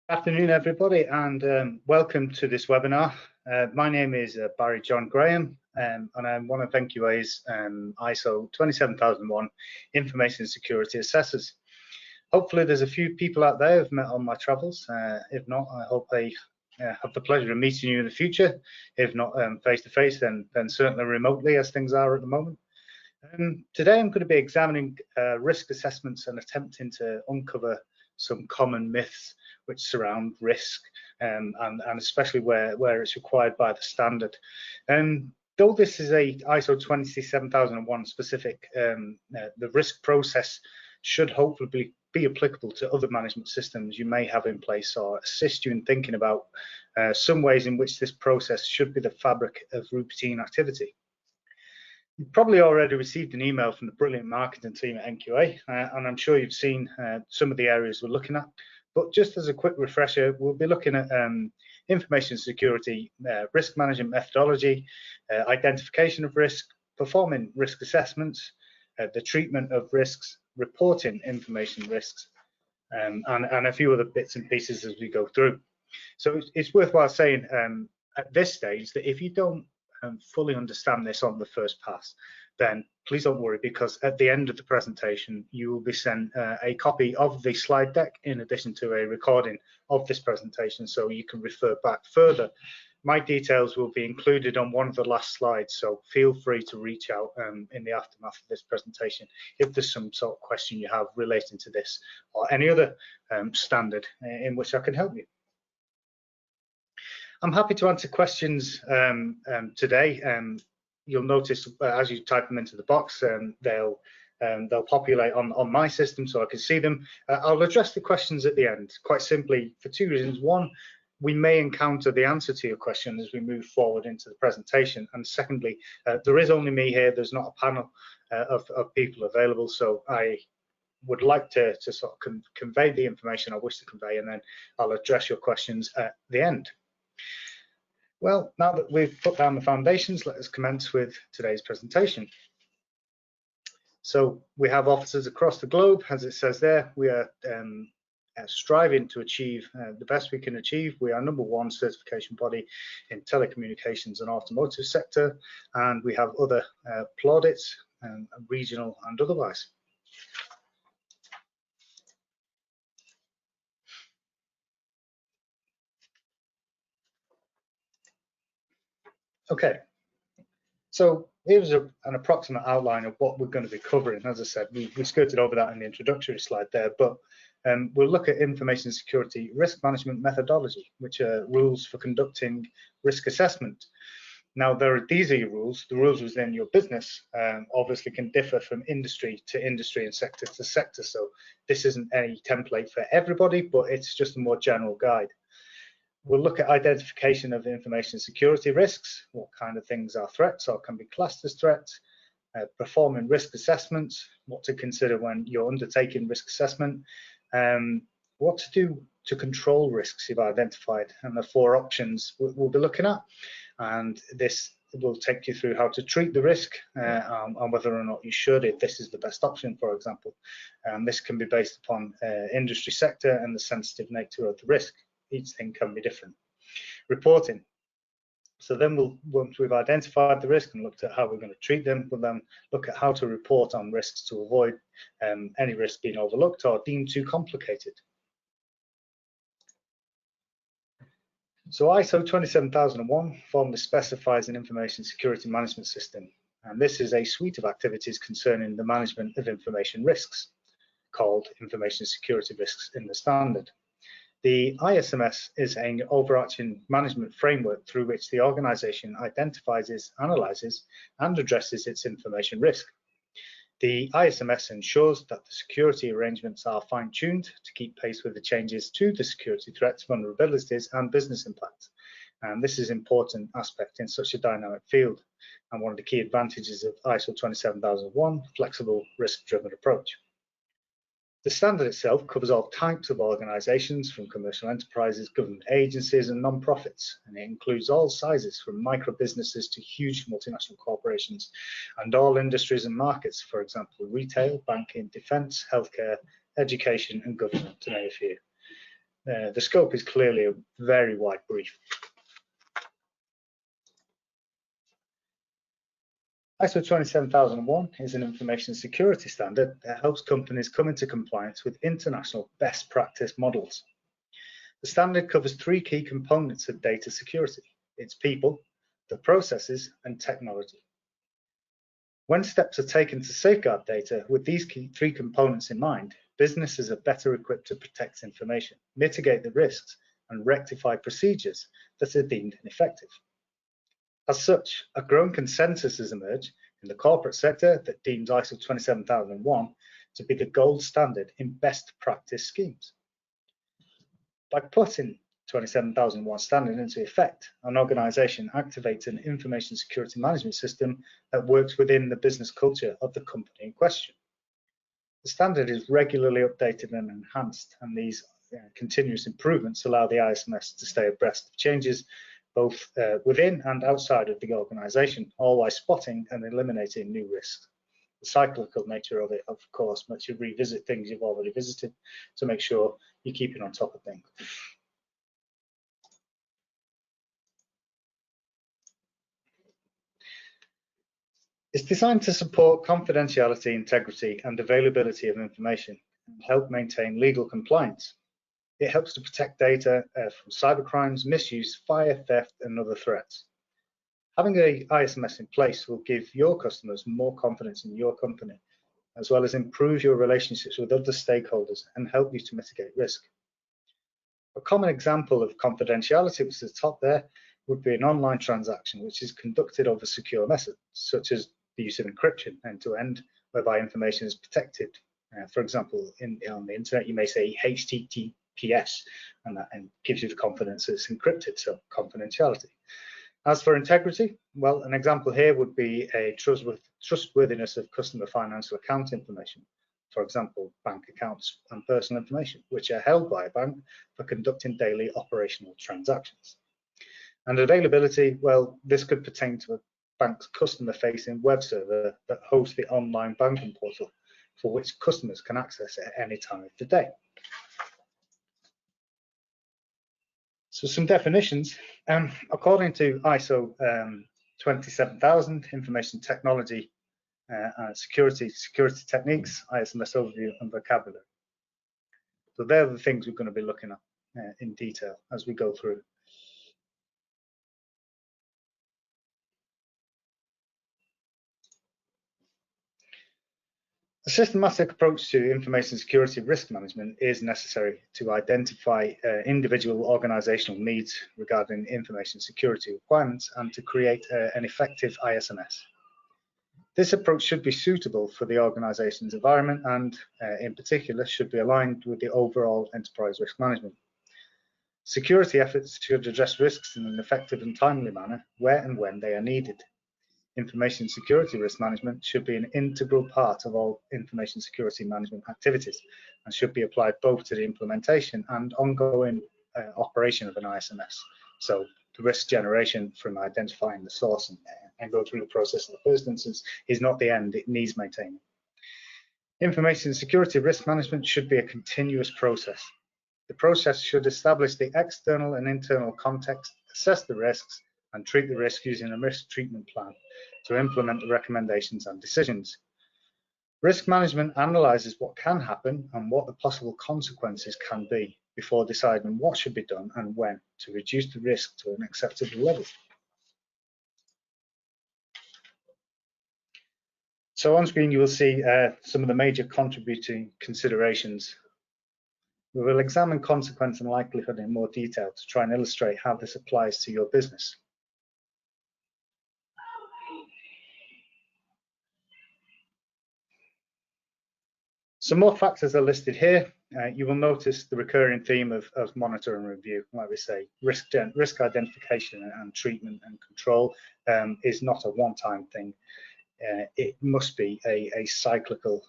Afternoon, everybody, and welcome to this webinar. My name is Barry John Graham, and I'm one of NQA's ISO 27001 Information Security Assessors. Hopefully, there's a few people out there who've met on my travels. If not, I hope they have the pleasure of meeting you in the future. If not face to face, then certainly remotely, as things are at the moment. Today, I'm going to be examining risk assessments and attempting to uncover some common myths which surround risk, and especially where it's required by the standard. Though this is a ISO 27001 specific, the risk process should hopefully be applicable to other management systems you may have in place, or assist you in thinking about some ways in which this process should be the fabric of routine activity. You've probably already received an email from the brilliant marketing team at NQA, and I'm sure you've seen some of the areas we're looking at. But just as a quick refresher, we'll be looking at information security, risk management methodology, identification of risk, performing risk assessments, the treatment of risks, reporting information risks, and a few other bits and pieces as we go through. So it's worthwhile saying at this stage that if you don't fully understand this on the first pass, then please don't worry, because at the end of the presentation you will be sent a copy of the slide deck in addition to a recording of this presentation, so you can refer back further. My details will be included on one of the last slides, so feel free to reach out in the aftermath of this presentation if there's some sort of question you have relating to this or any other standard in which I can help you. I'm happy to answer questions today. You'll notice as you type them into the box, they'll populate on my system so I can see them. I'll address the questions at the end, quite simply for two reasons. One, we may encounter the answer to your question as we move forward into the presentation. And secondly, there is only me here. There's not a panel of people available. So I would like to sort of convey the information I wish to convey, and then I'll address your questions at the end. Well, now that we've put down the foundations, let us commence with today's presentation. So we have offices across the globe, as it says there. We are striving to achieve the best we can achieve. We are #1 certification body in telecommunications and automotive sector, and we have other plaudits, regional and otherwise. Okay, so here's an approximate outline of what we're going to be covering. As I said, we skirted over that in the introductory slide there, but we'll look at information security risk management methodology, which are rules for conducting risk assessment. Now, these are your rules. The rules within your business obviously can differ from industry to industry and sector to sector. So this isn't any template for everybody, but it's just a more general guide. We'll look at identification of information security risks. What kind of things are threats or can be classed as threats? Performing risk assessments, what to consider when you're undertaking risk assessment, what to do to control risks you've identified, and the 4 options we'll be looking at. And this will take you through how to treat the risk and whether or not you should, if this is the best option, for example. This can be based upon industry sector and the sensitive nature of the risk. Each thing can be different. Reporting. So then once we've identified the risk and looked at how we're going to treat them, we'll then look at how to report on risks to avoid any risk being overlooked or deemed too complicated. So ISO 27001 formally specifies an information security management system, and this is a suite of activities concerning the management of information risks, called information security risks in the standard. The ISMS is an overarching management framework through which the organization identifies, analyzes, and addresses its information risk. The ISMS ensures that the security arrangements are fine-tuned to keep pace with the changes to the security threats, vulnerabilities, and business impacts. And this is an important aspect in such a dynamic field, and one of the key advantages of ISO 27001, flexible, risk-driven approach. The standard itself covers all types of organizations, from commercial enterprises, government agencies, and non-profits, and it includes all sizes, from micro businesses to huge multinational corporations, and all industries and markets, for example, retail, banking, defense, healthcare, education, and government, to name a few. The scope is clearly a very wide brief. ISO 27001 is an information security standard that helps companies come into compliance with international best practice models. The standard covers three key components of data security: its people, the processes, and technology. When steps are taken to safeguard data with these three components in mind, businesses are better equipped to protect information, mitigate the risks, and rectify procedures that are deemed ineffective. As such, a growing consensus has emerged in the corporate sector that deems ISO 27001 to be the gold standard in best practice schemes. By putting 27001 standard into effect, an organization activates an information security management system that works within the business culture of the company in question. The standard is regularly updated and enhanced, and these continuous improvements allow the ISMS to stay abreast of changes both within and outside of the organization, all while spotting and eliminating new risks. The cyclical nature of it, of course, makes you revisit things you've already visited to make sure you're keeping on top of things. It's designed to support confidentiality, integrity, and availability of information and help maintain legal compliance. It helps to protect data from cybercrimes, misuse, fire, theft, and other threats. Having a ISMS in place will give your customers more confidence in your company, as well as improve your relationships with other stakeholders and help you to mitigate risk. A common example of confidentiality, which is at the top there, would be an online transaction which is conducted over secure methods, such as the use of encryption end-to-end, whereby information is protected. For example, on the internet, you may say HTTPS, and that gives you the confidence that it's encrypted, so confidentiality. As for integrity, well, an example here would be a trustworthiness of customer financial account information. For example, bank accounts and personal information, which are held by a bank for conducting daily operational transactions. And availability, well, this could pertain to a bank's customer-facing web server that hosts the online banking portal, for which customers can access at any time of the day. So some definitions. According to ISO 27000, information technology security techniques, ISMS overview, and vocabulary. So they're the things we're going to be looking at in detail as we go through. A systematic approach to information security risk management is necessary to identify individual organizational needs regarding information security requirements and to create an effective ISMS. This approach should be suitable for the organization's environment and, in particular, should be aligned with the overall enterprise risk management. Security efforts should address risks in an effective and timely manner where and when they are needed. Information security risk management should be an integral part of all information security management activities and should be applied both to the implementation and ongoing operation of an ISMS. So the risk generation from identifying the source and go through the process in the first instance is not the end, it needs maintaining. Information security risk management should be a continuous process. The process should establish the external and internal context, assess the risks, and treat the risk using a risk treatment plan to implement the recommendations and decisions. Risk management analyzes what can happen and what the possible consequences can be before deciding what should be done and when to reduce the risk to an acceptable level. So on screen you will see some of the major contributing considerations. We will examine consequence and likelihood in more detail to try and illustrate how this applies to your business. Some more factors are listed here. You will notice the recurring theme of monitor and review. Like we say, risk identification and treatment and control is not a one-time thing. It must be a cyclical,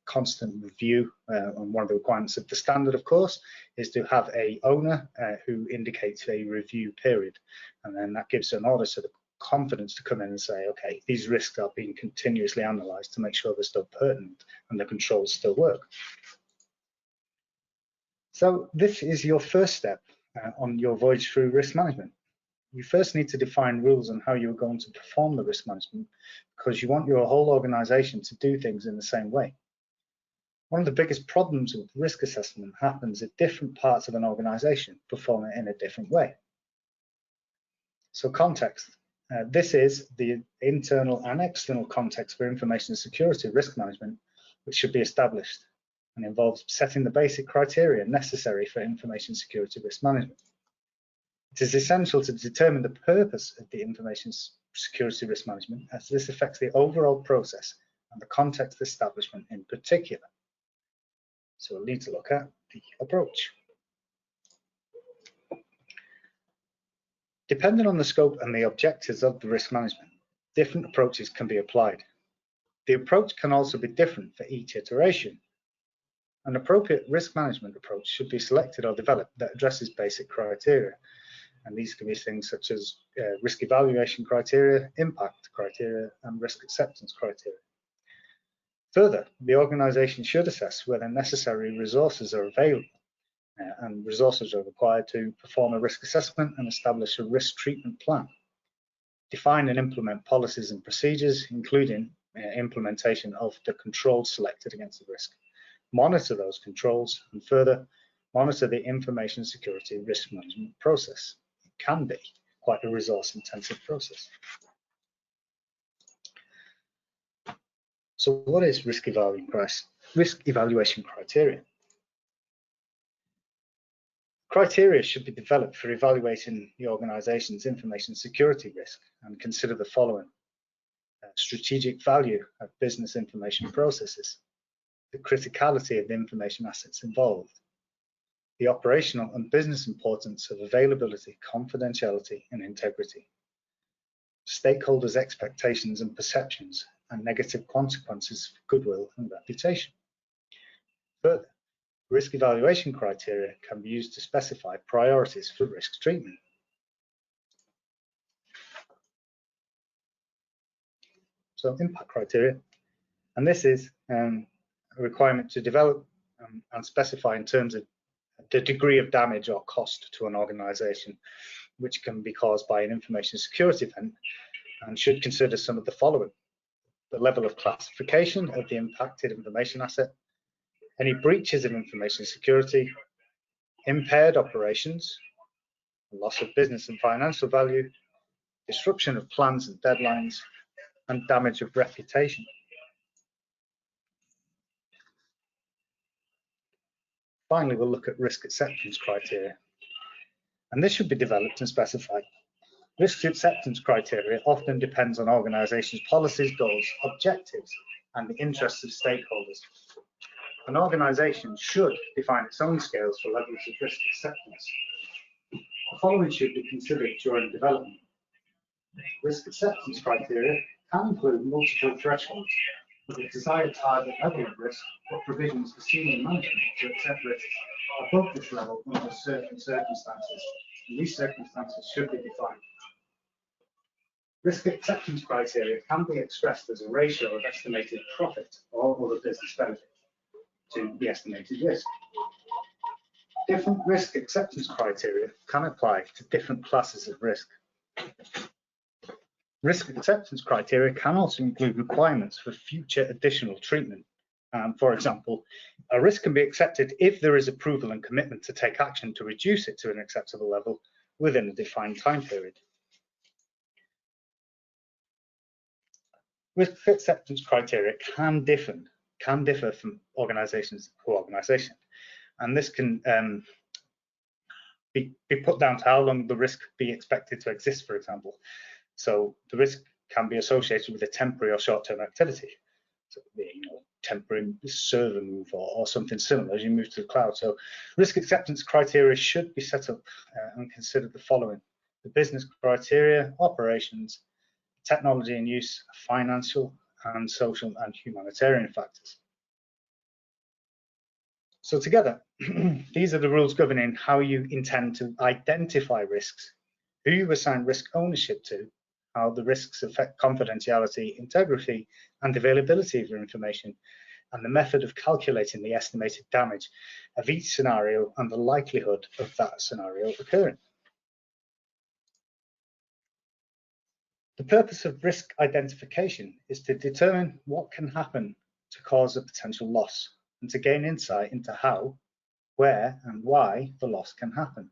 constant review. And one of the requirements of the standard, of course, is to have a owner who indicates a review period. And then that gives an order to the confidence to come in and say, okay, these risks are being continuously analysed to make sure they're still pertinent and the controls still work. So this is your first step on your voyage through risk management. You first need to define rules on how you're going to perform the risk management, because you want your whole organization to do things in the same way. One of the biggest problems with risk assessment happens if different parts of an organization perform it in a different way. So context. This is the internal and external context for information security risk management, which should be established, and involves setting the basic criteria necessary for information security risk management. It is essential to determine the purpose of the information security risk management, as this affects the overall process and the context establishment in particular. So we'll need to look at the approach. Depending on the scope and the objectives of the risk management, different approaches can be applied. The approach can also be different for each iteration. An appropriate risk management approach should be selected or developed that addresses basic criteria. And these can be things such as risk evaluation criteria, impact criteria, and risk acceptance criteria. Further, the organization should assess whether necessary resources are available and resources are required to perform a risk assessment and establish a risk treatment plan. Define and implement policies and procedures, including implementation of the controls selected against the risk. Monitor those controls, and further, monitor the information security risk management process. It can be quite a resource-intensive process. So what is risk evaluation criteria? Criteria should be developed for evaluating the organization's information security risk and consider the following: strategic value of business information processes, the criticality of the information assets involved, the operational and business importance of availability, confidentiality, and integrity, stakeholders' expectations and perceptions, and negative consequences for goodwill and reputation. Further, risk evaluation criteria can be used to specify priorities for risk treatment. So impact criteria, and this is a requirement to develop and specify in terms of the degree of damage or cost to an organization, which can be caused by an information security event, and should consider some of the following: the level of classification of the impacted information asset, any breaches of information security, impaired operations, loss of business and financial value, disruption of plans and deadlines, and damage of reputation. Finally, we'll look at risk acceptance criteria, and this should be developed and specified. Risk acceptance criteria often depends on organizations' policies, goals, objectives, and the interests of stakeholders. An organization should define its own scales for levels of risk acceptance. The following should be considered during development. Risk acceptance criteria can include multiple thresholds with a desired target level of risk, or provisions for senior management to accept risks above this level under certain circumstances, and these circumstances should be defined. Risk acceptance criteria can be expressed as a ratio of estimated profit or other business benefit to the estimated risk. Different risk acceptance criteria can apply to different classes of risk. Risk acceptance criteria can also include requirements for future additional treatment. For example, a risk can be accepted if there is approval and commitment to take action to reduce it to an acceptable level within a defined time period. Risk acceptance criteria can differ from organization to organization, and this can be put down to how long the risk be expected to exist, for example. So the risk can be associated with a temporary or short-term activity, so temporary server move or something similar as you move to the cloud. So risk acceptance criteria should be set up and consider the following: the business criteria, operations, technology and use, financial and social and humanitarian factors. So together, these are the rules governing how you intend to identify risks, who you assign risk ownership to, how the risks affect confidentiality, integrity, and availability of your information, and the method of calculating the estimated damage of each scenario and the likelihood of that scenario occurring. The purpose of risk identification is to determine what can happen to cause a potential loss and to gain insight into how, where, and why the loss can happen.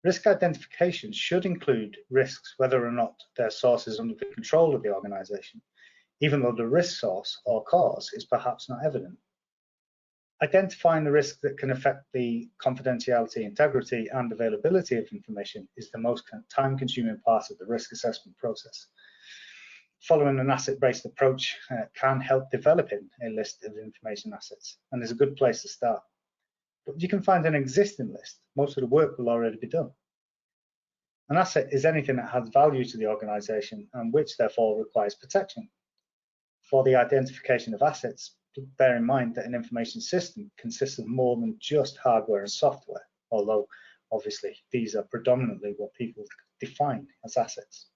Risk identification should include risks whether or not their source is under the control of the organisation, even though the risk source or cause is perhaps not evident. Identifying the risks that can affect the confidentiality, integrity, and availability of information is the most time-consuming part of the risk assessment process. Following an asset-based approach can help developing a list of information assets and is a good place to start. But you can find an existing list. Most of the work will already be done. An asset is anything that has value to the organisation and which therefore requires protection. For the identification of assets, bear in mind that an information system consists of more than just hardware and software, although obviously these are predominantly what people define as assets.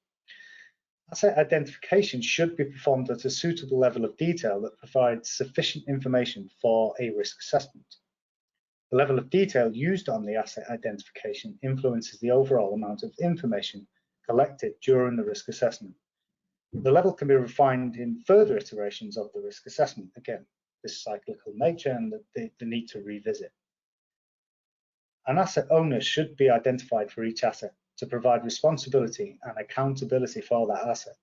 Asset identification should be performed at a suitable level of detail that provides sufficient information for a risk assessment. The level of detail used on the asset identification influences the overall amount of information collected during the risk assessment. The level can be refined in further iterations of the risk assessment. Again, this cyclical nature and the need to revisit. An asset owner should be identified for each asset to provide responsibility and accountability for that asset.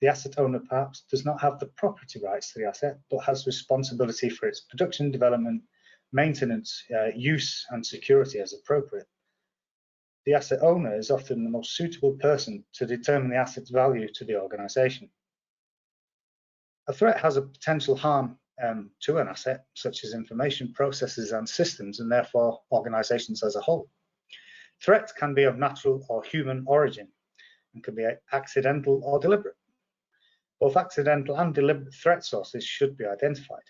The asset owner perhaps does not have the property rights to the asset, but has responsibility for its production, development, maintenance, use, and security as appropriate. The asset owner is often the most suitable person to determine the asset's value to the organisation. A threat has a potential harm to an asset, such as information, processes, and systems, and therefore organisations as a whole. Threats can be of natural or human origin and can be accidental or deliberate. Both accidental and deliberate threat sources should be identified.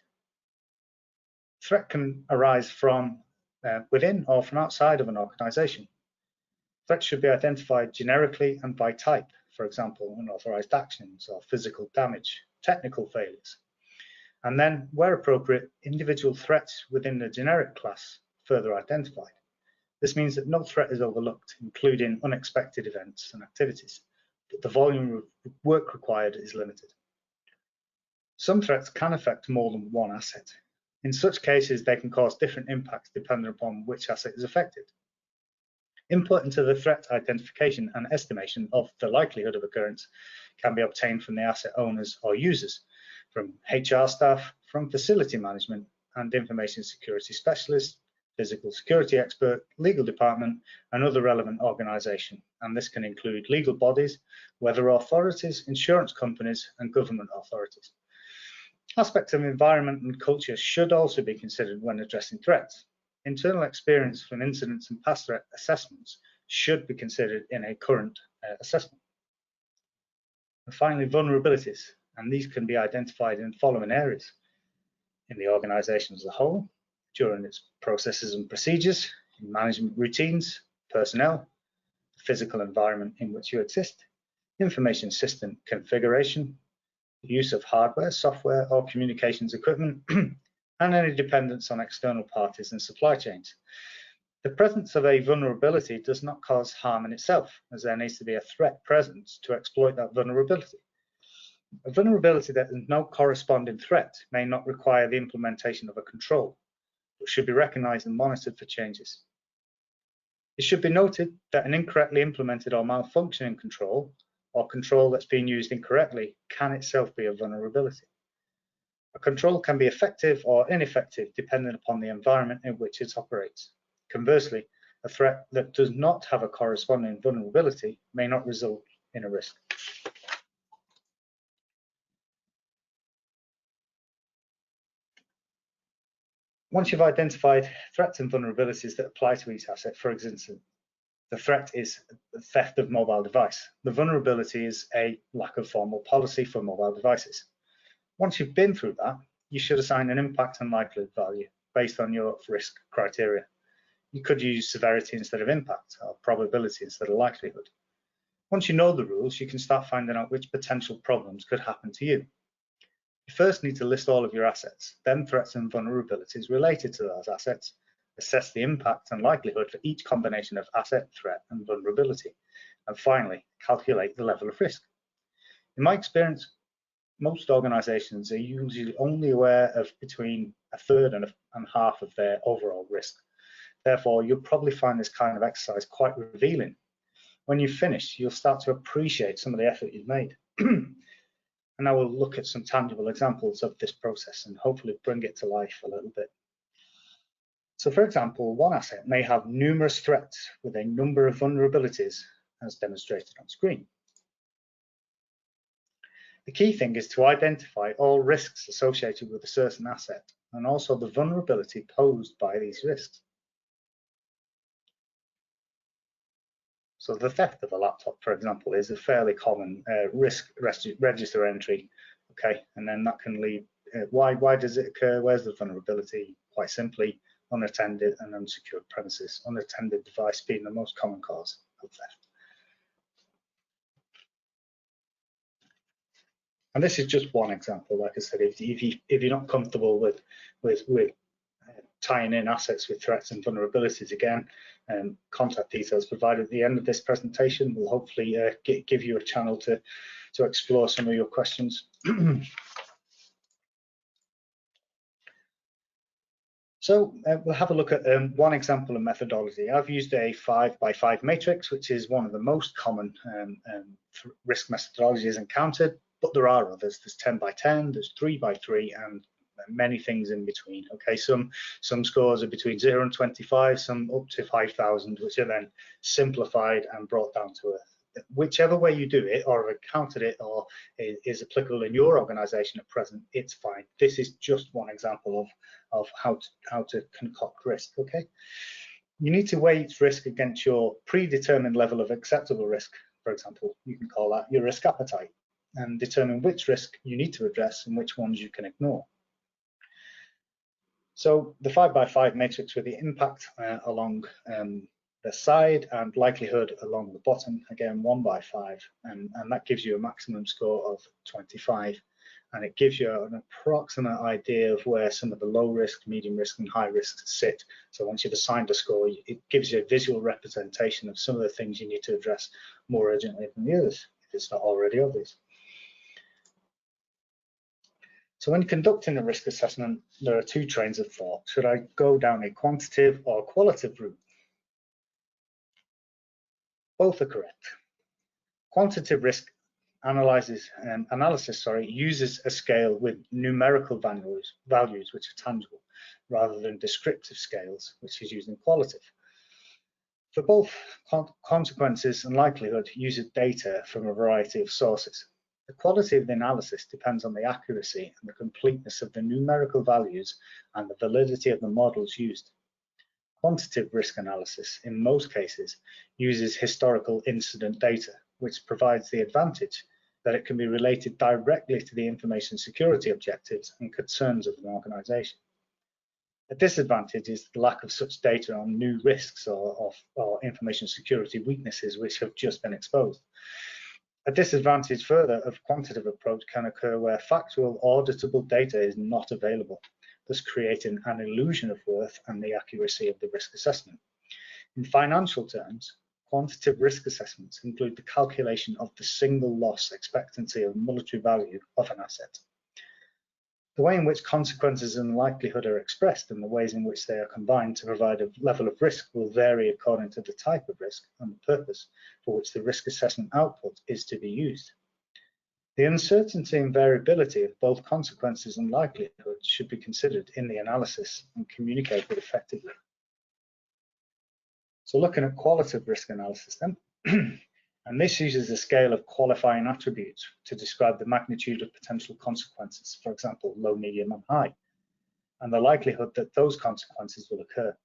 Threat can arise from within or from outside of an organisation. Threats should be identified generically and by type, for example, unauthorized actions or physical damage, technical failures. And then, where appropriate, individual threats within the generic class further identified. This means that no threat is overlooked, including unexpected events and activities, but the volume of work required is limited. Some threats can affect more than one asset. In such cases, they can cause different impacts depending upon which asset is affected. Input into the threat identification and estimation of the likelihood of occurrence can be obtained from the asset owners or users, from HR staff, from facility management and information security specialists, physical security expert, legal department, and other relevant organisation. And this can include legal bodies, weather authorities, insurance companies, and government authorities. Aspects of environment and culture should also be considered when addressing threats. Internal experience from incidents and past threat assessments should be considered in a current assessment. And finally, vulnerabilities, and these can be identified in the following areas: in the organisation as a whole, during its processes and procedures, in management routines, personnel, the physical environment in which you exist, information system configuration, the use of hardware, software, or communications equipment, and any dependence on external parties and supply chains. The presence of a vulnerability does not cause harm in itself, as there needs to be a threat present to exploit that vulnerability. A vulnerability that has no corresponding threat may not require the implementation of a control, but should be recognized and monitored for changes. It should be noted that an incorrectly implemented or malfunctioning control, or control that's being used incorrectly, can itself be a vulnerability. A control can be effective or ineffective depending upon the environment in which it operates. Conversely, a threat that does not have a corresponding vulnerability may not result in a risk. Once you've identified threats and vulnerabilities that apply to each asset, for instance, the threat is the theft of mobile device. The vulnerability is a lack of formal policy for mobile devices. Once you've been through that, you should assign an impact and likelihood value based on your risk criteria. You could use severity instead of impact, or probability instead of likelihood. Once you know the rules, you can start finding out which potential problems could happen to you. You first need to list all of your assets, then threats and vulnerabilities related to those assets, assess the impact and likelihood for each combination of asset, threat, and vulnerability, and finally, calculate the level of risk. In my experience, most organizations are usually only aware of between a third and half of their overall risk. Therefore, you'll probably find this kind of exercise quite revealing. When you've finished, you'll start to appreciate some of the effort you've made. And I will look at some tangible examples of this process and hopefully bring it to life a little bit. So for example, one asset may have numerous threats with a number of vulnerabilities as demonstrated on screen. The key thing is to identify all risks associated with a certain asset and also the vulnerability posed by these risks. So the theft of a laptop, for example, is a fairly common risk register entry. Okay, and then that can lead. Why does it occur? Where's the vulnerability? Quite simply, unattended and unsecured premises. Unattended device being the most common cause of theft. And this is just one example. Like I said, if you're not comfortable with tying in assets with threats and vulnerabilities, again, contact details provided at the end of this presentation will hopefully give you a channel to explore some of your questions. So we'll have a look at one example of methodology. I've used a 5x5 matrix, which is one of the most common risk methodologies encountered, but there are others. There's 10x10, there's 3x3, and many things in between. Okay, some scores are between 0 and 25, some up to 5,000, which are then simplified and brought down to earth. Whichever way you do it, or have encountered it, or is applicable in your organization at present, it's fine. This is just one example of how to concoct risk. Okay, you need to weigh each risk against your predetermined level of acceptable risk. For example, you can call that your risk appetite, and determine which risk you need to address and which ones you can ignore. So the 5x5 matrix with the impact along the side and likelihood along the bottom, again 1x5, and that gives you a maximum score of 25, and it gives you an approximate idea of where some of the low risk, medium risk, and high risks sit. So once you've assigned a score, it gives you a visual representation of some of the things you need to address more urgently than the others, if it's not already obvious. So when conducting a risk assessment, there are two trains of thought. Should I go down a quantitative or qualitative route? Both are correct. Quantitative risk analysis uses a scale with numerical values which are tangible, rather than descriptive scales, which is used in qualitative. For both, consequences and likelihood uses data from a variety of sources. The quality of the analysis depends on the accuracy and the completeness of the numerical values and the validity of the models used. Quantitative risk analysis, in most cases, uses historical incident data, which provides the advantage that it can be related directly to the information security objectives and concerns of an organization. A disadvantage is the lack of such data on new risks or information security weaknesses which have just been exposed. A disadvantage further of quantitative approach can occur where factual auditable data is not available, thus creating an illusion of worth and the accuracy of the risk assessment. In financial terms, quantitative risk assessments include the calculation of the single loss expectancy of monetary value of an asset. The way in which consequences and likelihood are expressed and the ways in which they are combined to provide a level of risk will vary according to the type of risk and the purpose for which the risk assessment output is to be used. The uncertainty and variability of both consequences and likelihood should be considered in the analysis and communicated effectively. So looking at qualitative risk analysis then, and this uses a scale of qualifying attributes to describe the magnitude of potential consequences, for example, low, medium, and high, and the likelihood that those consequences will occur.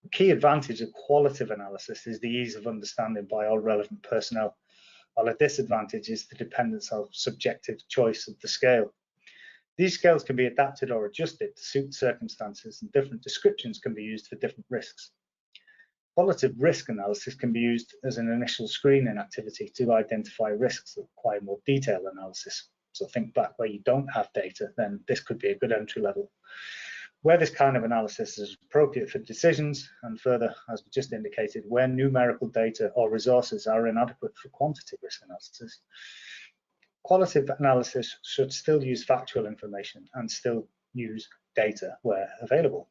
The key advantage of qualitative analysis is the ease of understanding by all relevant personnel, while a disadvantage is the dependence of subjective choice of the scale. These scales can be adapted or adjusted to suit circumstances, and different descriptions can be used for different risks. Qualitative risk analysis can be used as an initial screening activity to identify risks that require more detailed analysis, So think back where you don't have data, then this could be a good entry level. Where this kind of analysis is appropriate for decisions, and further, as we just indicated, where numerical data or resources are inadequate for quantitative risk analysis, qualitative analysis should still use factual information and still use data where available.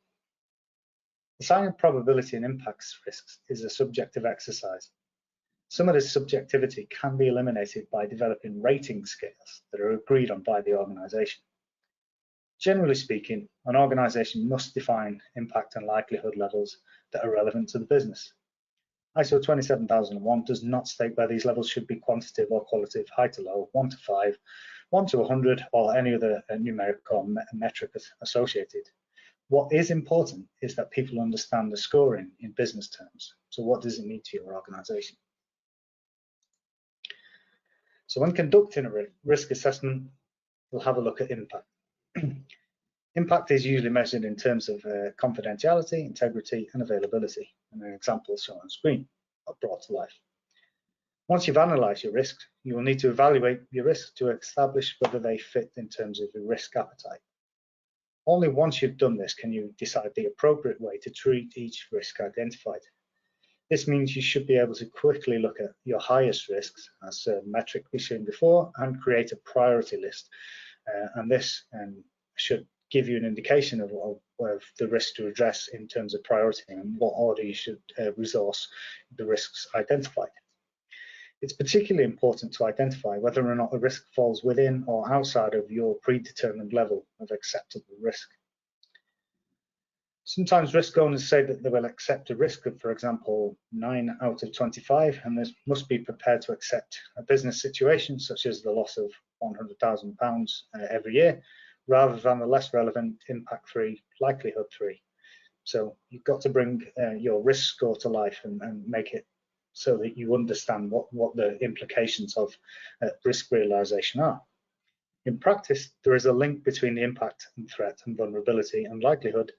Assigning probability and impacts risks is a subjective exercise. Some of this subjectivity can be eliminated by developing rating scales that are agreed on by the organization. Generally speaking, an organization must define impact and likelihood levels that are relevant to the business. ISO 27001 does not state where these levels should be quantitative or qualitative, high to low, 1 to 5, 1 to 100, or any other numeric or metric associated. What is important is that people understand the scoring in business terms. So what does it mean to your organization? So when conducting a risk assessment, we'll have a look at impact. Impact is usually measured in terms of confidentiality, integrity, and availability. And an example is shown on screen, or brought to life. Once you've analysed your risks, you will need to evaluate your risks to establish whether they fit in terms of your risk appetite. Only once you've done this can you decide the appropriate way to treat each risk identified. This means you should be able to quickly look at your highest risks, as a metric we've seen before, and create a priority list. And this should give you an indication of the risk to address in terms of priority and what order you should resource the risks identified. It's particularly important to identify whether or not a risk falls within or outside of your predetermined level of acceptable risk. Sometimes risk owners say that they will accept a risk of, for example, 9 out of 25, and they must be prepared to accept a business situation such as the loss of £100,000 every year, rather than the less relevant impact 3, likelihood 3. So you've got to bring your risk score to life and make it so that you understand what the implications of risk realization are. In practice, there is a link between the impact and threat and vulnerability and likelihood,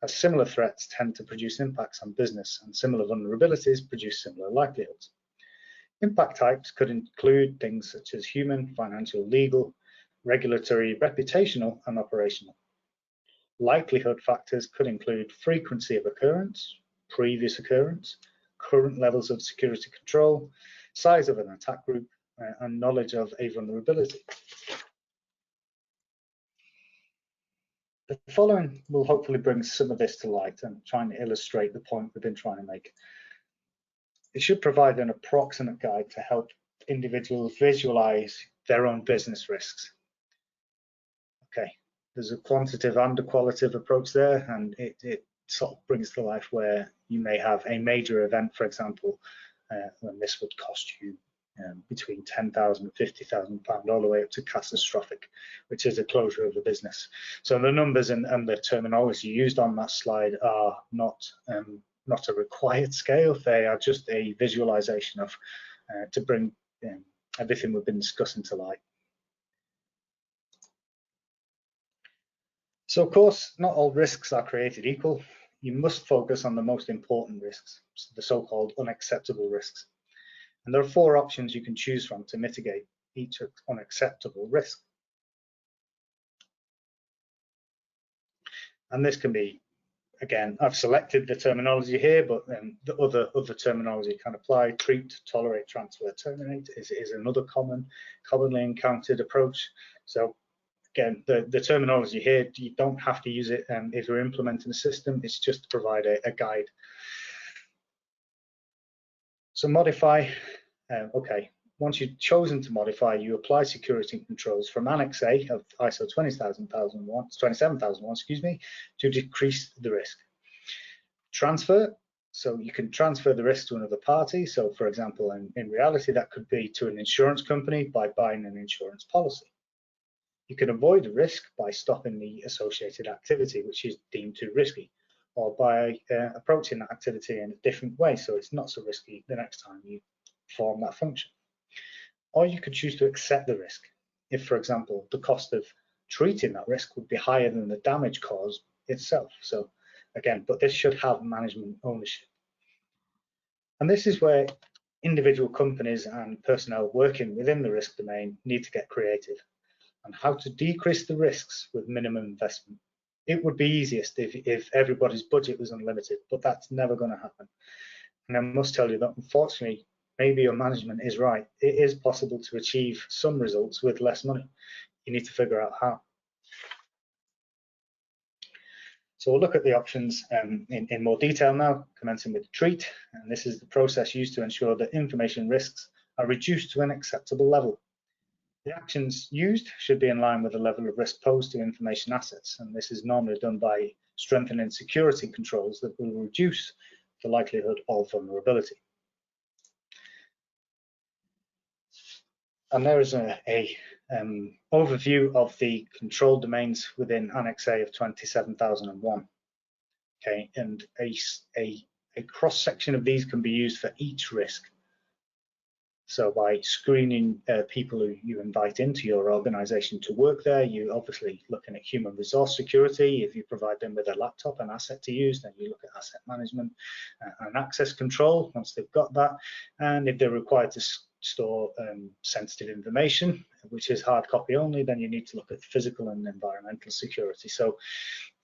as similar threats tend to produce impacts on business and similar vulnerabilities produce similar likelihoods. Impact types could include things such as human, financial, legal, regulatory, reputational, and operational. Likelihood factors could include frequency of occurrence, previous occurrence, current levels of security control, size of an attack group, and knowledge of a vulnerability. The following will hopefully bring some of this to light and try and illustrate the point we've been trying to make. It should provide an approximate guide to help individuals visualize their own business risks. Okay, there's a quantitative and a qualitative approach there, and it sort of brings to life where you may have a major event, for example, when this would cost you between £10,000 and £50,000 all the way up to catastrophic, which is the closure of the business. So the numbers and the terminology used on that slide are not a required scale. They are just a visualization of to bring everything we've been discussing to light. So of course, not all risks are created equal. You must focus on the most important risks, the so-called unacceptable risks. And there are 4 options you can choose from to mitigate each unacceptable risk. And this can be, again, I've selected the terminology here, but the other terminology can apply. Treat, tolerate, transfer, terminate is another commonly encountered approach. So again, the terminology here, you don't have to use it if you're implementing a system. It's just to provide a guide. So modify. Okay, once you've chosen to modify, you apply security controls from Annex A of ISO 27001, excuse me, to decrease the risk. Transfer, so you can transfer the risk to another party. So for example, in reality, that could be to an insurance company by buying an insurance policy. You can avoid the risk by stopping the associated activity, which is deemed too risky, or by approaching that activity in a different way, so it's not so risky the next time you perform that function. Or you could choose to accept the risk if, for example, the cost of treating that risk would be higher than the damage caused itself. So again, but this should have management ownership. And this is where individual companies and personnel working within the risk domain need to get creative. and how to decrease the risks with minimum investment. It would be easiest if everybody's budget was unlimited, but that's never going to happen. And I must tell you that unfortunately, maybe your management is right. It is possible to achieve some results with less money. You need to figure out how. So we'll look at the options in more detail now, commencing with treat. And this is the process used to ensure that information risks are reduced to an acceptable level. The actions used should be in line with the level of risk posed to information assets, and this is normally done by strengthening security controls that will reduce the likelihood of vulnerability. And there is an overview of the control domains within Annex A of 27001. Okay, and a cross section of these can be used for each risk. So by screening people who you invite into your organization to work there, you're obviously looking at human resource security. If you provide them with a laptop, an asset to use, then you look at asset management and access control once they've got that. And if they're required to store sensitive information, which is hard copy only, then you need to look at physical and environmental security. So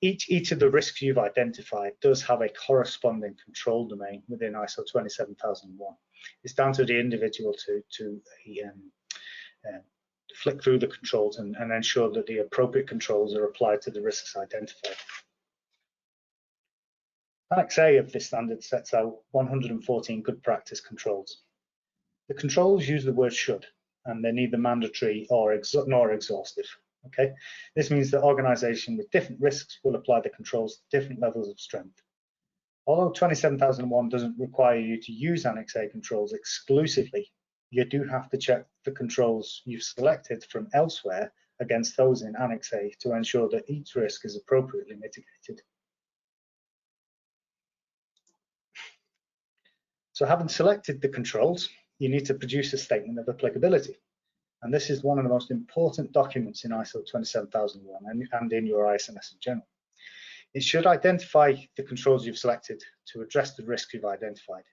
each of the risks you've identified does have a corresponding control domain within ISO 27001. It's down to the individual to flick through the controls and ensure that the appropriate controls are applied to the risks identified. Annex A of this standard sets out 114 good practice controls. The controls use the word should, and they're neither mandatory nor exhaustive. Okay, this means that organizations with different risks will apply the controls to different levels of strength. Although 27001 doesn't require you to use Annex A controls exclusively, you do have to check the controls you've selected from elsewhere against those in Annex A to ensure that each risk is appropriately mitigated. So having selected the controls, you need to produce a statement of applicability. And this is one of the most important documents in ISO 27001 and in your ISMS in general. It should identify the controls you've selected to address the risk you've identified.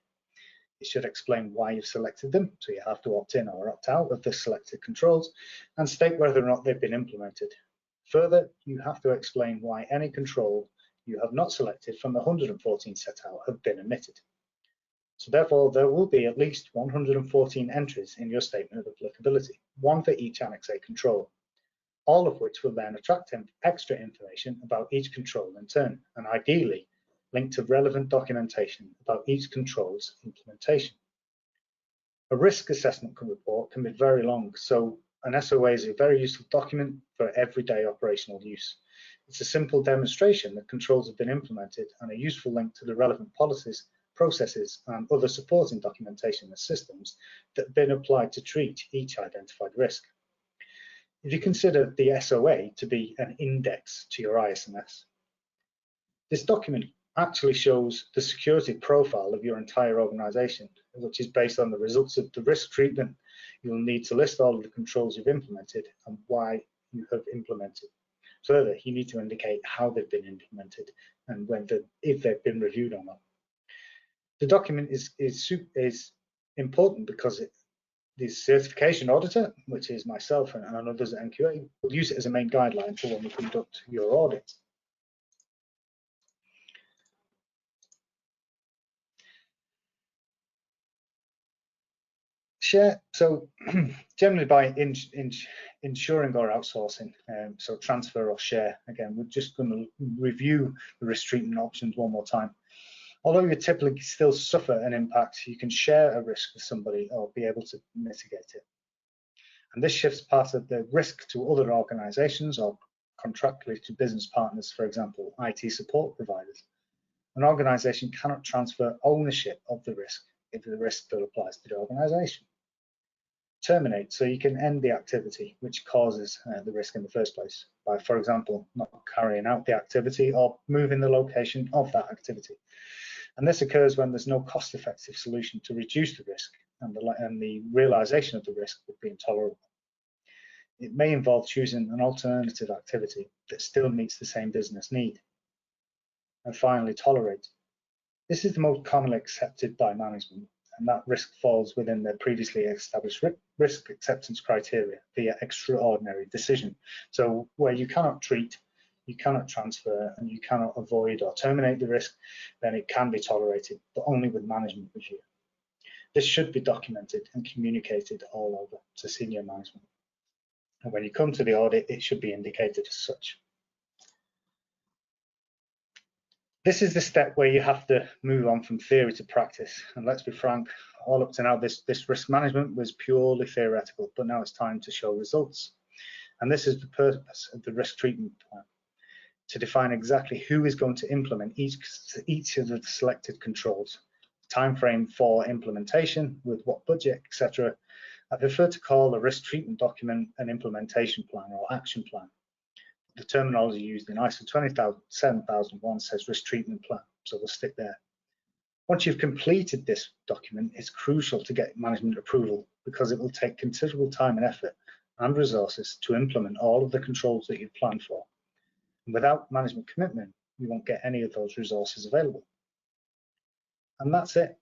It should explain why you've selected them, so you have to opt in or opt out of the selected controls, and state whether or not they've been implemented. Further, you have to explain why any control you have not selected from the 114 set out have been omitted. So therefore, there will be at least 114 entries in your statement of applicability, one for each Annex A control, all of which will then attract extra information about each control in turn, and ideally link to relevant documentation about each control's implementation. A risk assessment report can be very long, so an SOA is a very useful document for everyday operational use. It's a simple demonstration that controls have been implemented and a useful link to the relevant policies, processes, and other supporting documentation and systems that have been applied to treat each identified risk. If you consider the SOA to be an index to your ISMS, this document actually shows the security profile of your entire organization, which is based on the results of the risk treatment. You'll need to list all of the controls you've implemented and why you have implemented. Further, you need to indicate how they've been implemented and if they've been reviewed or not. The document is important because the certification auditor, which is myself and others at NQA, will use it as a main guideline for when you conduct your audit. Share, so generally by ensuring or outsourcing, so transfer or share, again, we're just going to review the risk treatment options one more time. Although you typically still suffer an impact, you can share a risk with somebody or be able to mitigate it. And this shifts part of the risk to other organizations or contractually to business partners, for example, IT support providers. An organization cannot transfer ownership of the risk if the risk still applies to the organization. Terminate, so you can end the activity which causes the risk in the first place by, for example, not carrying out the activity or moving the location of that activity. And this occurs when there's no cost-effective solution to reduce the risk and the realization of the risk would be intolerable. It may involve choosing an alternative activity that still meets the same business need. And finally, tolerate. This is the most commonly accepted by management and that risk falls within the previously established risk acceptance criteria via extraordinary decision. So where you cannot treat, you cannot transfer, and you cannot avoid or terminate the risk, then it can be tolerated, but only with management review. This should be documented and communicated all over to senior management. And when you come to the audit, it should be indicated as such. This is the step where you have to move on from theory to practice. And let's be frank, all up to now, this risk management was purely theoretical, but now it's time to show results. And this is the purpose of the risk treatment plan, to define exactly who is going to implement each of the selected controls, time frame for implementation, with what budget, etc. I prefer to call a risk treatment document an implementation plan or action plan. The terminology used in ISO 27001 says risk treatment plan, so we'll stick there. Once you've completed this document, it's crucial to get management approval because it will take considerable time and effort and resources to implement all of the controls that you've planned for. And without management commitment, you won't get any of those resources available. And that's it.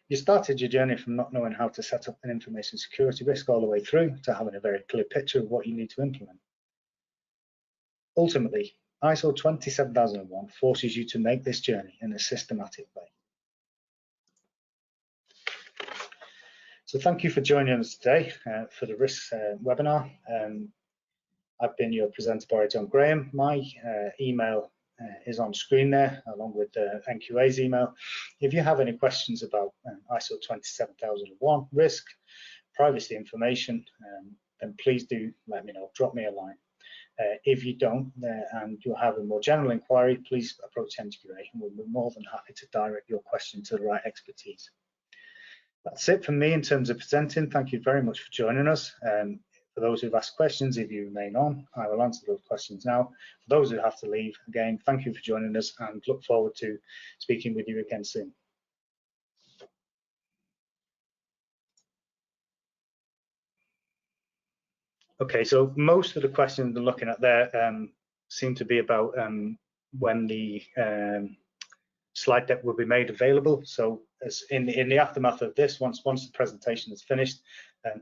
You started your journey from not knowing how to set up an information security risk all the way through to having a very clear picture of what you need to implement. Ultimately, ISO 27001 forces you to make this journey in a systematic way. So thank you for joining us today for the risks webinar. I've been your presenter, Barry John Graham. My email is on screen there, along with NQA's email. If you have any questions about ISO 27001 risk, privacy information, then please do let me know, drop me a line. If you don't, and you have a more general inquiry, please approach NQA, and we'll be more than happy to direct your question to the right expertise. That's it from me in terms of presenting. Thank you very much for joining us. For those who've asked questions, if you remain on, I will answer those questions now. For those who have to leave, again, thank you for joining us and look forward to speaking with you again soon. Okay, so most of the questions we're looking at there seem to be about when the slide deck will be made available. So as in the aftermath of this, once the presentation is finished,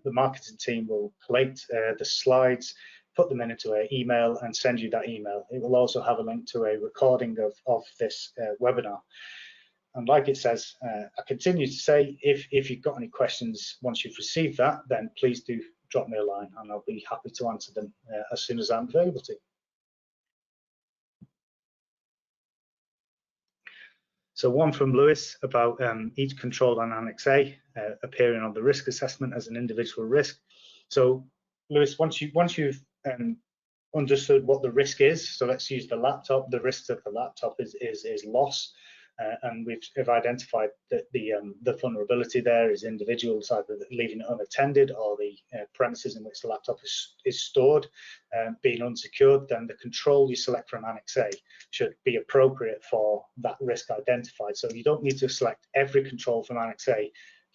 the marketing team will collate the slides, put them into an email and send you that email. It will also have a link to a recording of this webinar. And like it says, I continue to say, if you've got any questions once you've received that, then please do drop me a line and I'll be happy to answer them as soon as I'm able to. So one from Lewis about each control on Annex A appearing on the risk assessment as an individual risk. So Lewis, once you've understood what the risk is, so let's use the laptop. The risk of the laptop is loss. And we've identified that the vulnerability there is individuals either leaving it unattended or the premises in which the laptop is stored being unsecured. Then the control you select from Annex A should be appropriate for that risk identified. So you don't need to select every control from Annex A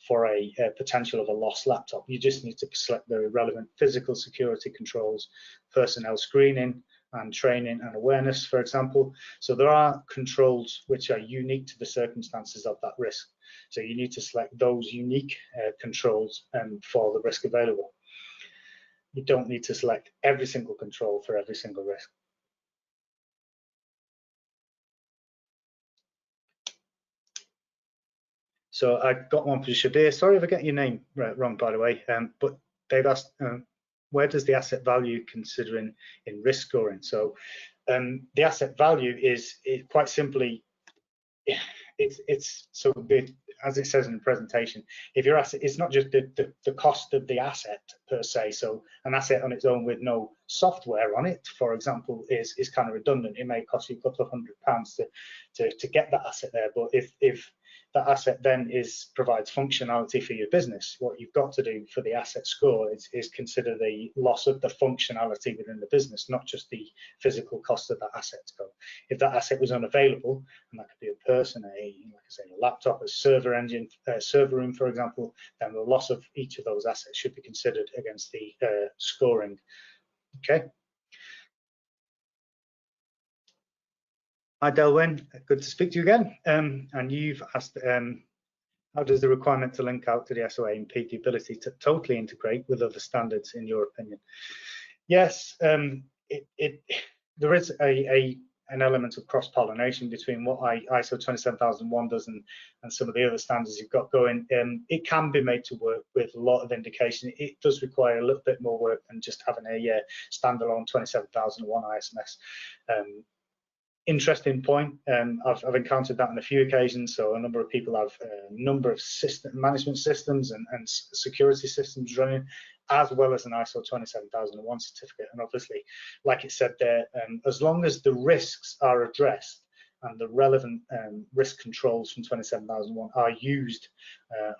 for a potential of a lost laptop. You just need to select the relevant physical security controls, personnel screening, and training and awareness, for example. So there are controls which are unique to the circumstances of that risk. So you need to select those unique controls for the risk available. You don't need to select every single control for every single risk. So I got one for Shadir. Sorry if I get your name wrong, by the way, but they've asked, where does the asset value considering in risk scoring? So the asset value is quite simply, it's so as it says in the presentation, if your asset, it's not just the cost of the asset per se. So an asset on its own with no software on it, for example, is kind of redundant. It may cost you a couple of £100 to get that asset there, but if that asset then provides functionality for your business, what you've got to do for the asset score is consider the loss of the functionality within the business, not just the physical cost of that asset. So if that asset was unavailable, and that could be a person, like I say, a laptop, a server engine, server room, for example, then the loss of each of those assets should be considered against the scoring. Okay. Hi Delwyn, good to speak to you again. And you've asked How does the requirement to link out to the SOA impede the ability to totally integrate with other standards, in your opinion? Yes, there is an element of cross-pollination between what ISO 27001 does and some of the other standards you've got going. It can be made to work with a lot of indication. It does require a little bit more work than just having a standalone 27001 ISMS. Interesting point. I've encountered that on a few occasions. So a number of people have a number of management systems and security systems running, as well as an ISO 27001 certificate. And obviously, like it said there, as long as the risks are addressed and the relevant risk controls from 27001 are used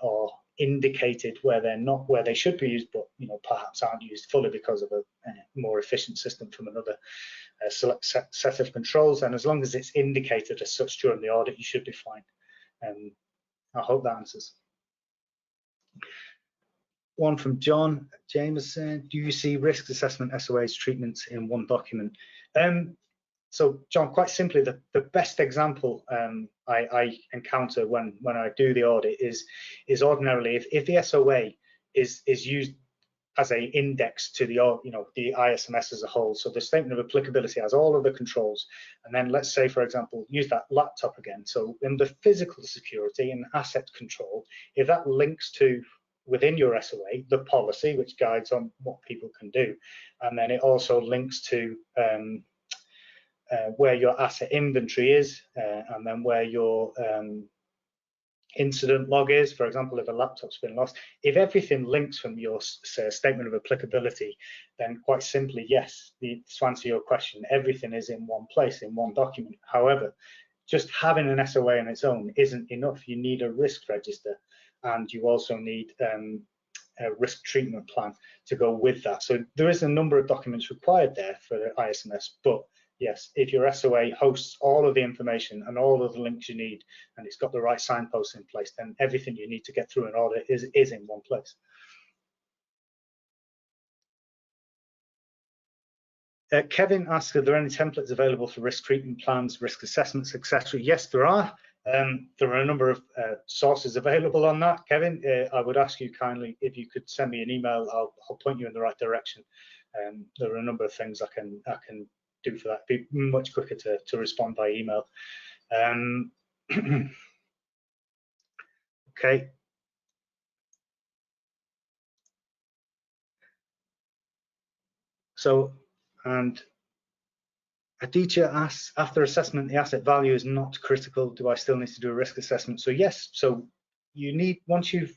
or indicated where they're not, where they should be used, but perhaps aren't used fully because of a more efficient system from another select set of controls, and as long as it's indicated as such during the audit, you should be fine. I hope that answers. One from John Jameson: do you see risk assessment SOA's treatments in one document? So John, quite simply, the best example I encounter when I do the audit is ordinarily if the SOA is used as a index to the ISMS as a whole. So the statement of applicability has all of the controls, and then let's say, for example, use that laptop again. So in the physical security and asset control, if that links to within your SOA the policy which guides on what people can do, and then it also links to where your asset inventory is, and then where your incident log is, for example, if a laptop's been lost. If everything links from your statement of applicability, then quite simply, yes, to answer your question, everything is in one place, in one document. However, just having an SOA on its own isn't enough. You need a risk register, and you also need a risk treatment plan to go with that. So there is a number of documents required there for the ISMS, but yes, if your SOA hosts all of the information and all of the links you need, and it's got the right signposts in place, then everything you need to get through an audit is in one place. Kevin asks, are there any templates available for risk treatment plans, risk assessments, etc.? Yes, there are. There are a number of sources available on that, Kevin. I would ask you kindly if you could send me an email. I'll point you in the right direction. There are a number of things I can do for that. It'd be much quicker to respond by email. Okay. So, and Aditya asks, after assessment, the asset value is not critical. Do I still need to do a risk assessment? So yes, so you need, once you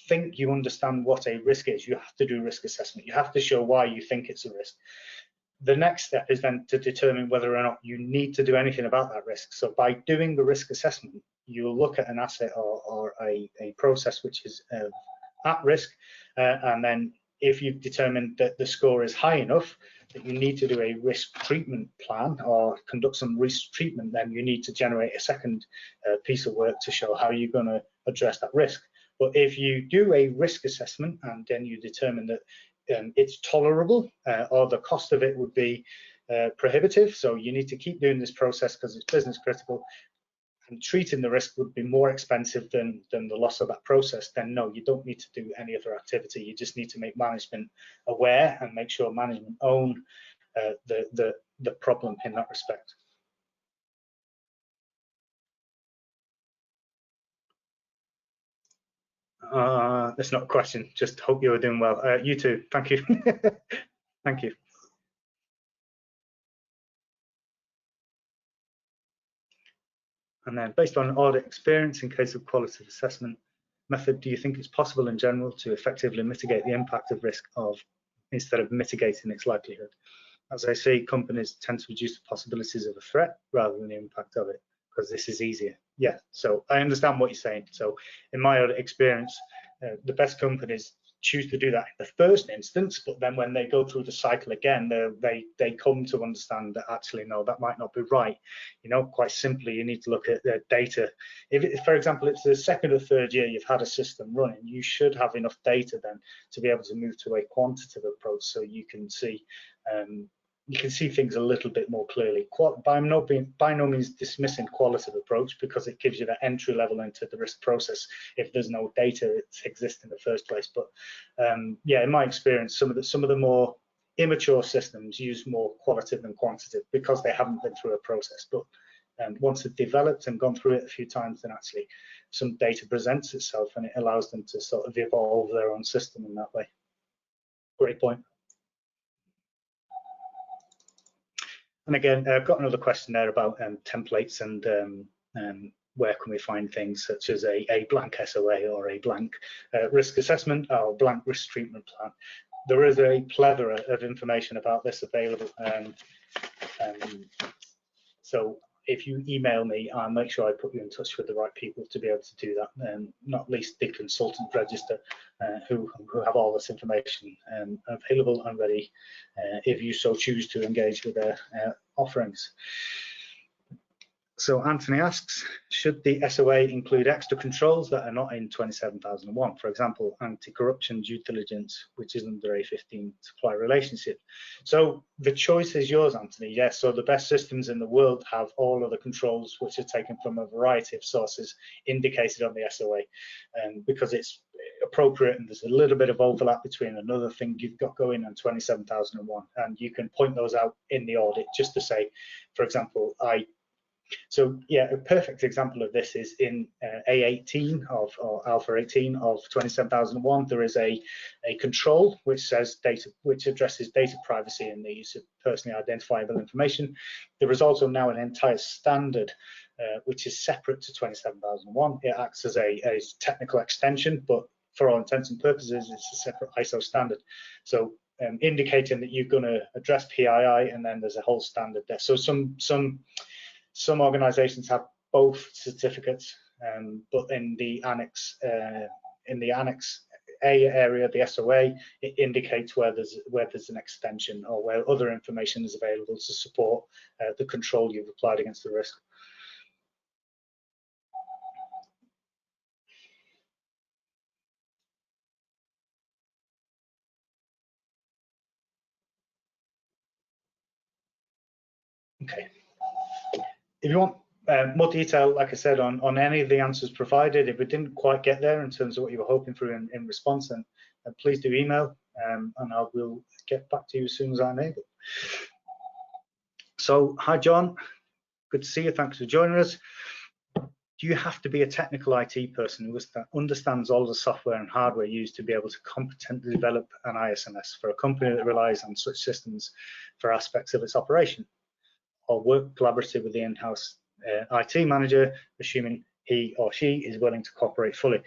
think you understand what a risk is, you have to do risk assessment. You have to show why you think it's a risk. The next step is then to determine whether or not you need to do anything about that risk. So by doing the risk assessment, you'll look at an asset or a process which is at risk, and then if you've determined that the score is high enough that you need to do a risk treatment plan or conduct some risk treatment, then you need to generate a second piece of work to show how you're going to address that risk. But if you do a risk assessment and then you determine that it's tolerable, or the cost of it would be prohibitive, so you need to keep doing this process because it's business critical, and treating the risk would be more expensive than the loss of that process, then no, you don't need to do any other activity. You just need to make management aware and make sure management own the problem in that respect. That's not a question, just hope you are doing well. You too, thank you. Thank you. And then, based on audit experience in case of qualitative assessment method, do you think it's possible in general to effectively mitigate the impact of risk instead of mitigating its likelihood? As I say, companies tend to reduce the possibilities of a threat rather than the impact of it, because this is easier. Yeah, so I understand what you're saying. So in my audit experience, the best companies choose to do that in the first instance, but then when they go through the cycle again, they come to understand that actually, no, that might not be right. Quite simply, you need to look at the data. If for example, it's the second or third year you've had a system running, you should have enough data then to be able to move to a quantitative approach, so you can see you can see things a little bit more clearly. By no means dismissing qualitative approach, because it gives you that entry level into the risk process if there's no data that exists in the first place. But yeah, in my experience, some of the more immature systems use more qualitative than quantitative because they haven't been through a process. But once they've developed and gone through it a few times, then actually some data presents itself and it allows them to sort of evolve their own system in that way. Great point. And again, I've got another question there about templates and where can we find things such as a blank SOA or a blank risk assessment or blank risk treatment plan. There is a plethora of information about this available. So if you email me, I'll make sure I put you in touch with the right people to be able to do that, not least the consultant register, who have all this information available and ready if you so choose to engage with their offerings. So Anthony asks, should the SOA include extra controls that are not in 27001? For example, anti-corruption due diligence, which is under A15 supplier relationship. So the choice is yours, Anthony. Yes, so the best systems in the world have all of the controls which are taken from a variety of sources indicated on the SOA, because it's appropriate, and there's a little bit of overlap between another thing you've got going on 27001, and you can point those out in the audit just to say, for example, so yeah, a perfect example of this is in A18 or Alpha 18 of 27001. There is a control which says which addresses data privacy and the use of personally identifiable information. There is also now an entire standard which is separate to 27001. It acts as a technical extension, but for all intents and purposes, it's a separate ISO standard. So indicating that you're going to address PII, and then there's a whole standard there. So some organizations have both certificates, but in the Annex A area, the SOA, it indicates where there's an extension or where other information is available to support the control you've applied against the risk. Okay. If you want more detail, like I said, on any of the answers provided, if we didn't quite get there in terms of what you were hoping for in response, then please do email, and I will get back to you as soon as I'm able. So, hi John, good to see you. Thanks for joining us. Do you have to be a technical IT person who understands all the software and hardware used to be able to competently develop an ISMS for a company that relies on such systems for aspects of its operation, or work collaboratively with the in-house IT manager, assuming he or she is willing to cooperate fully?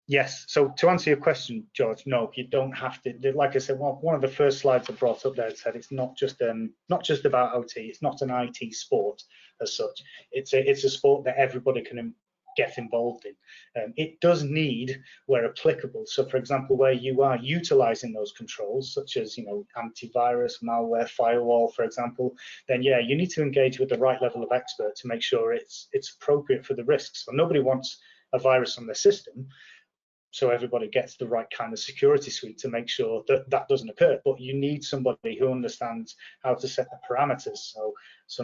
Yes, so to answer your question, George, no, you don't have to. Like I said, one of the first slides I brought up there said it's not just about OT. It's not an IT sport as such. It's a sport that everybody can get involved in. It does need, where applicable. So, for example, where you are utilizing those controls, such as antivirus, malware, firewall, for example, then yeah, you need to engage with the right level of expert to make sure it's appropriate for the risks. So nobody wants a virus on their system, so everybody gets the right kind of security suite to make sure that that doesn't occur. But you need somebody who understands how to set the parameters. So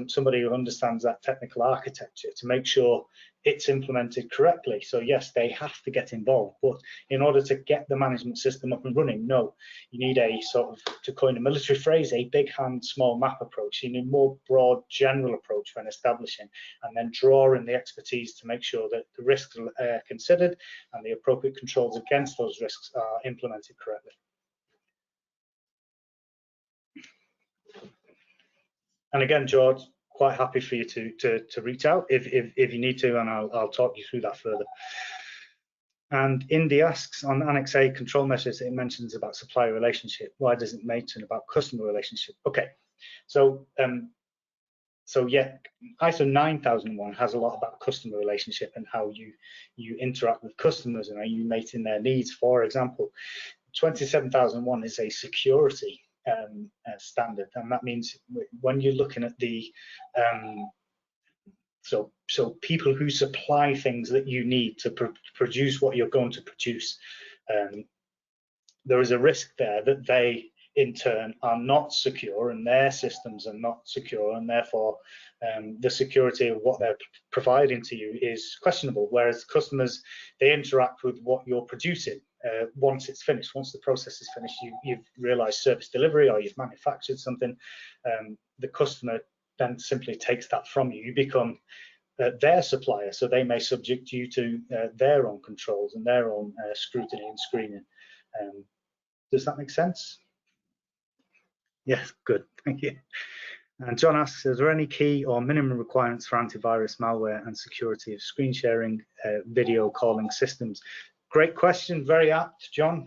somebody who understands that technical architecture to make sure it's implemented correctly. So yes, they have to get involved, but in order to get the management system up and running, no, you need a sort of, to coin a military phrase, a big hand, small map approach. You need a more broad, general approach when establishing, and then draw in the expertise to make sure that the risks are considered and the appropriate controls against those risks are implemented correctly. And again, George, quite happy for you to reach out if you need to, and I'll talk you through that further. And Indy asks, on Annex A control measures, it mentions about supplier relationship. Why does it mention about customer relationship? Okay, so yeah, ISO 9001 has a lot about customer relationship and how you interact with customers and how you meeting their needs. For example, 27001 is a security standard, and that means when you're looking at the so people who supply things that you need to produce what you're going to produce, there is a risk there that they in turn are not secure, and their systems are not secure, and therefore the security of what they're providing to you is questionable. Whereas customers, they interact with what you're producing. Once it's finished, once the process is finished, you've realized service delivery or you've manufactured something, the customer then simply takes that from you. You become their supplier, so they may subject you to their own controls and their own scrutiny and screening. Does that make sense? Yes, good, thank you. And John asks, is there any key or minimum requirements for antivirus, malware, and security of screen sharing video calling systems? Great question, very apt, John.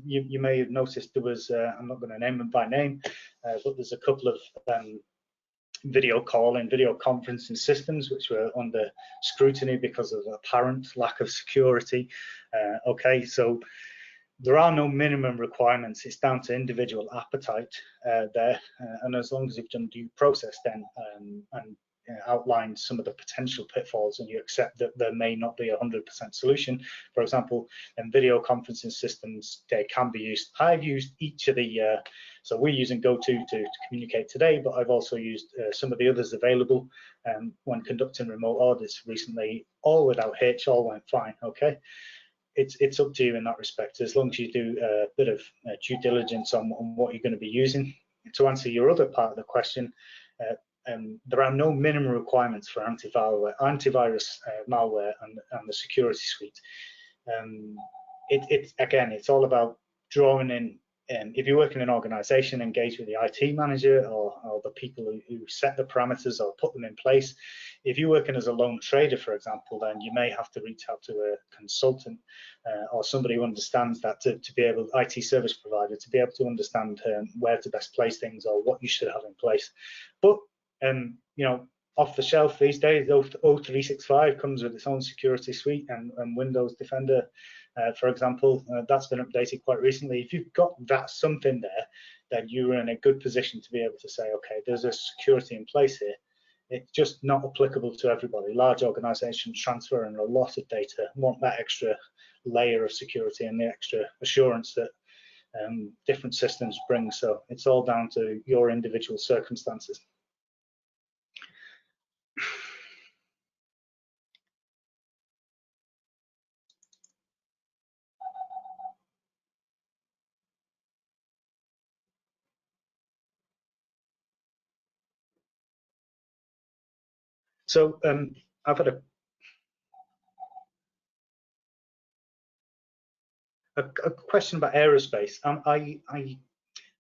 You may have noticed there was, I'm not going to name them by name, but there's a couple of video calling, video conferencing systems which were under scrutiny because of apparent lack of security. Okay, so there are no minimum requirements. It's down to individual appetite there, and as long as you've done due process then and outlined some of the potential pitfalls, and you accept that there may not be 100% solution. For example, in video conferencing systems, they can be used. I've used each of the, so we're using GoTo to communicate today, but I've also used some of the others available when conducting remote audits recently, all without hitch, all went fine, okay? It's up to you in that respect, as long as you do a bit of due diligence on what you're going to be using. To answer your other part of the question, there are no minimum requirements for antivirus, malware, and the security suite. Again, it's all about drawing in. If you work in an organization, engage with the IT manager or the people who set the parameters or put them in place. If you're working as a lone trader, for example, then you may have to reach out to a consultant or somebody who understands that to be able, IT service provider, to be able to understand where to best place things or what you should have in place. But you know, off the shelf these days, O365 comes with its own security suite, and Windows Defender, for example, that's been updated quite recently. If you've got that something there, then you're in a good position to be able to say, okay, there's a security in place here. It's just not applicable to everybody. Large organizations transferring a lot of data want that extra layer of security and the extra assurance that different systems bring. So it's all down to your individual circumstances. So I've had a question about aerospace. I'm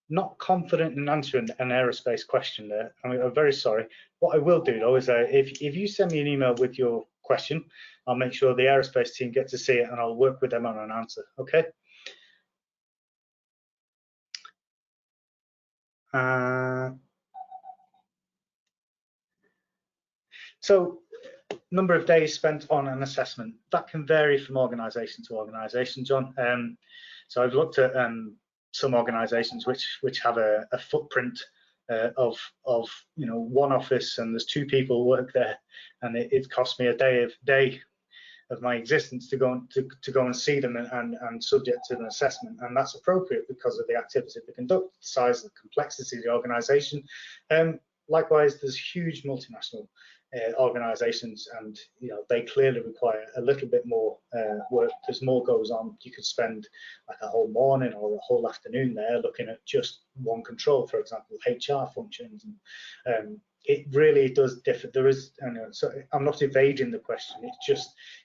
not confident in answering an aerospace question there. I'm very sorry. What I will do though is if you send me an email with your question, I'll make sure the aerospace team get to see it and I'll work with them on an answer, okay? So number of days spent on an assessment, that can vary from organisation to organisation, John. So I've looked at some organisations which have a footprint of one office, and there's 2 people work there, and it cost me a day of my existence to go and see them and subject to an assessment, and that's appropriate because of the activity they conduct, the size and complexity of the organisation. Likewise, there's huge multinational organizations, and they clearly require a little bit more work because more goes on. You could spend like a whole morning or a whole afternoon there looking at just one control, for example, HR functions, and it really does differ. There is, so I'm not evading the question.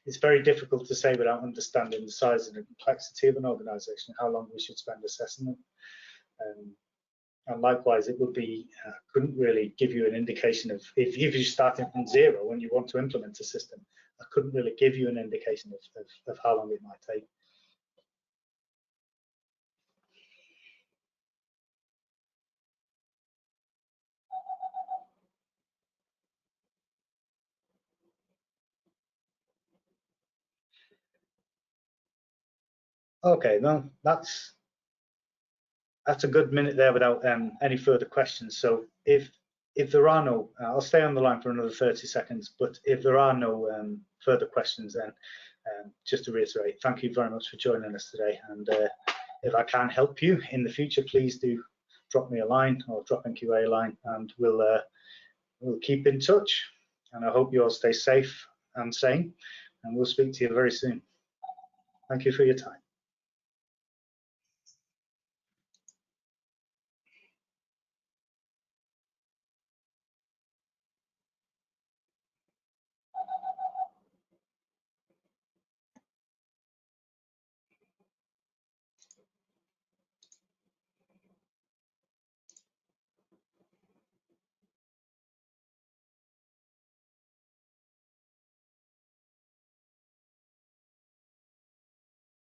It's very difficult to say without understanding the size and the complexity of an organization how long we should spend assessing them. And likewise, it would be, couldn't really give you an indication of, if you're starting from zero and you want to implement a system, I couldn't really give you an indication of how long it might take. Okay, well, that's a good minute there without any further questions. So if there are no, I'll stay on the line for another 30 seconds, but if there are no further questions, then just to reiterate, thank you very much for joining us today. And if I can help you in the future, please do drop me a line or drop NQA a line, and we'll keep in touch. And I hope you all stay safe and sane, and we'll speak to you very soon. Thank you for your time.